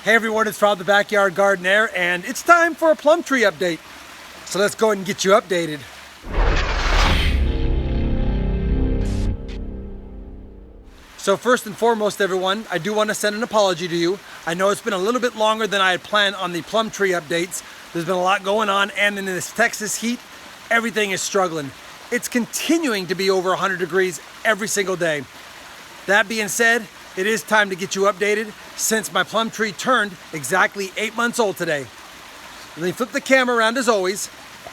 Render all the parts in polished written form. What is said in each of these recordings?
Hey everyone, it's Rob the Backyard Gardener, and it's time for a plum tree update. So let's go ahead and get you updated. So first and foremost, everyone, I do want to send an apology to you. I know it's been a little bit longer than I had planned on the plum tree updates. There's been a lot going on, and in this Texas heat, everything is struggling. It's continuing to be over 100 degrees every single day. That being said, it is time to get you updated since my plum tree turned exactly 8 months old today. Let me flip the camera around as always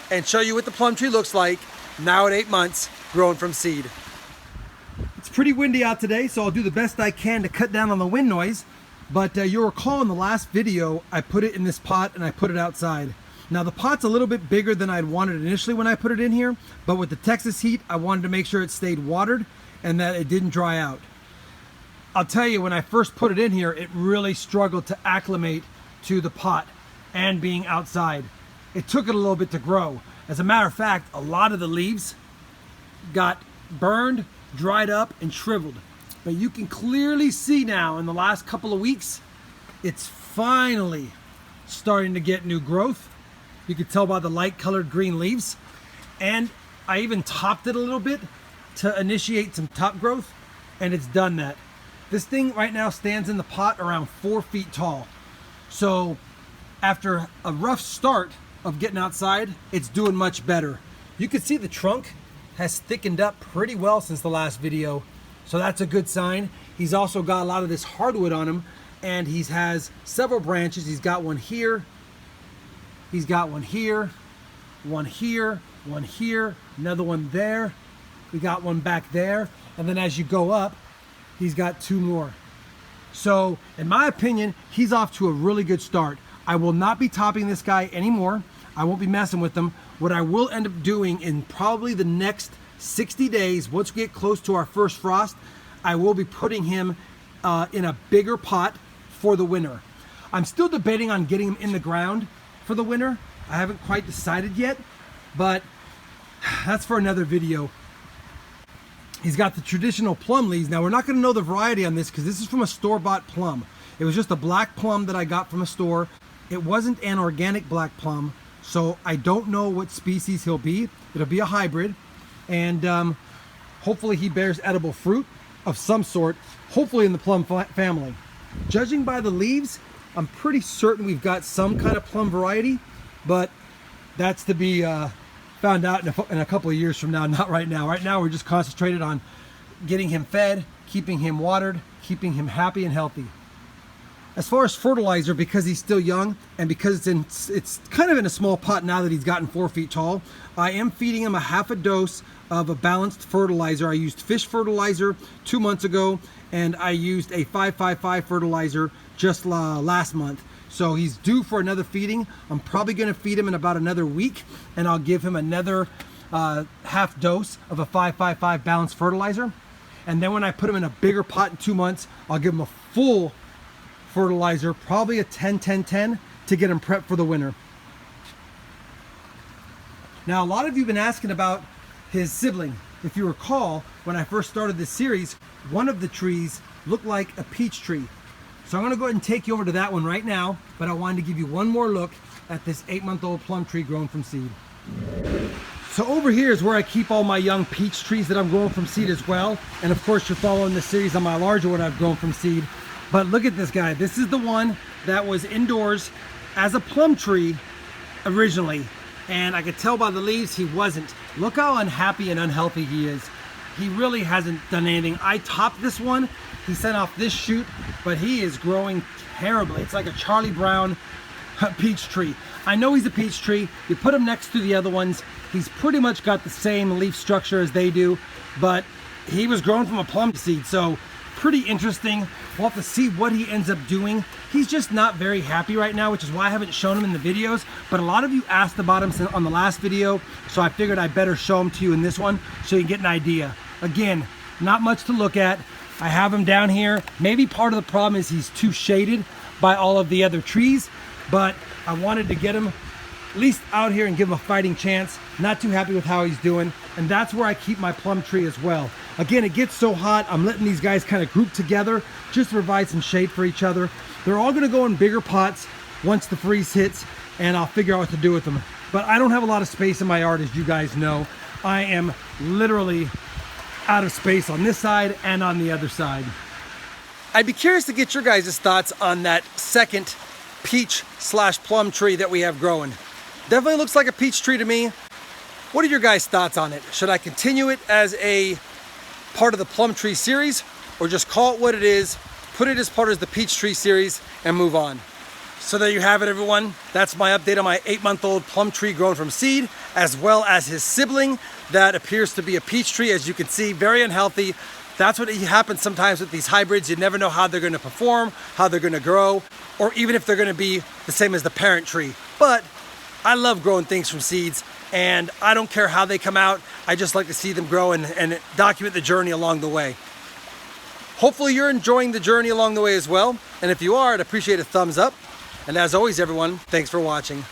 and show you what the plum tree looks like now at 8 months, grown from seed. It's pretty windy out today, so I'll do the best I can to cut down on the wind noise. But you'll recall in the last video, I put it in this pot and I put it outside. Now the pot's a little bit bigger than I'd wanted initially when I put it in here, but with the Texas heat, I wanted to make sure it stayed watered and that it didn't dry out. I'll tell you, when I first put it in here, it really struggled to acclimate to the pot and being outside. It took it a little bit to grow. As a matter of fact, a lot of the leaves got burned, dried up, and shriveled. But you can clearly see now in the last couple of weeks, it's finally starting to get new growth. You can tell by the light colored green leaves. And I even topped it a little bit to initiate some top growth, and it's done that. This thing right now stands in the pot around 4 feet tall. So after a rough start of getting outside, it's doing much better. You can see the trunk has thickened up pretty well since the last video. So that's a good sign. He's also got a lot of this hardwood on him, and he has several branches. He's got one here. He's got one here, one here, one here, another one there. We got one back there. And then as you go up, he's got 2 more. So in my opinion, he's off to a really good start. I will not be topping this guy anymore. I won't be messing with him. What I will end up doing in probably the next 60 days, once we get close to our first frost, I will be putting him in a bigger pot for the winter. I'm still debating on getting him in the ground for the winter. I haven't quite decided yet, but that's for another video. He's got the traditional plum leaves. Now we're not going to know the variety on this because this is from a store-bought plum. It was just a black plum that I got from a store. It wasn't an organic black plum, so I don't know what species he'll be. It'll be a hybrid, and hopefully he bears edible fruit of some sort, hopefully in the plum family. Judging by the leaves, I'm pretty certain we've got some kind of plum variety, but that's to be found out in a couple of years from now, not right now. Right now we're just concentrated on getting him fed, keeping him watered, keeping him happy and healthy. As far as fertilizer, because he's still young and because it's kind of in a small pot now that he's gotten 4 feet tall, I am feeding him a half a dose of a balanced fertilizer. I used fish fertilizer 2 months ago, and I used a 5-5-5 fertilizer just last month. So he's due for another feeding. I'm probably going to feed him in about another week, and I'll give him another half dose of a 5-5-5 balanced fertilizer. And then when I put him in a bigger pot in 2 months, I'll give him a full fertilizer, probably a 10-10-10, to get him prepped for the winter. Now, a lot of you have been asking about his sibling. If you recall, when I first started this series, one of the trees looked like a peach tree. So I'm going to go ahead and take you over to that one right now, but I wanted to give you one more look at this 8-month-old plum tree grown from seed. So over here is where I keep all my young peach trees that I'm growing from seed as well. And of course, you're following the series on my larger one I've grown from seed. But look at this guy. This is the one that was indoors as a plum tree originally. And I could tell by the leaves he wasn't. Look how unhappy and unhealthy he is. He really hasn't done anything. I topped this one. He sent off this shoot, but he is growing terribly. It's like a Charlie Brown peach tree. I know he's a peach tree. You put him next to the other ones, he's pretty much got the same leaf structure as they do, but he was grown from a plum seed, so pretty interesting. We'll have to see what he ends up doing. He's just not very happy right now, which is why I haven't shown him in the videos, but a lot of you asked about him on the last video, so I figured I better show him to you in this one so you can get an idea. Again, not much to look at. I have him down here. Maybe part of the problem is he's too shaded by all of the other trees, but I wanted to get him at least out here and give him a fighting chance. Not too happy with how he's doing, and that's where I keep my plum tree as well. Again, it gets so hot, I'm letting these guys kind of group together just to provide some shade for each other. They're all gonna go in bigger pots once the freeze hits, and I'll figure out what to do with them. But I don't have a lot of space in my yard, as you guys know. I am literally out of space on this side and on the other side. I'd be curious to get your guys' thoughts on that second peach/plum tree that we have growing. Definitely looks like a peach tree to me. What are your guys' thoughts on it? Should I continue it as a part of the plum tree series, or just call it what it is, put it as part of the peach tree series, and move on? So there you have it, everyone. That's my update on my 8-month-old plum tree grown from seed, as well as his sibling that appears to be a peach tree. As you can see, very unhealthy. That's what happens sometimes with these hybrids. You never know how they're gonna perform, how they're gonna grow, or even if they're gonna be the same as the parent tree. But I love growing things from seeds, and I don't care how they come out. I just like to see them grow and document the journey along the way. Hopefully you're enjoying the journey along the way as well. And if you are, I'd appreciate a thumbs up. And as always, everyone, thanks for watching.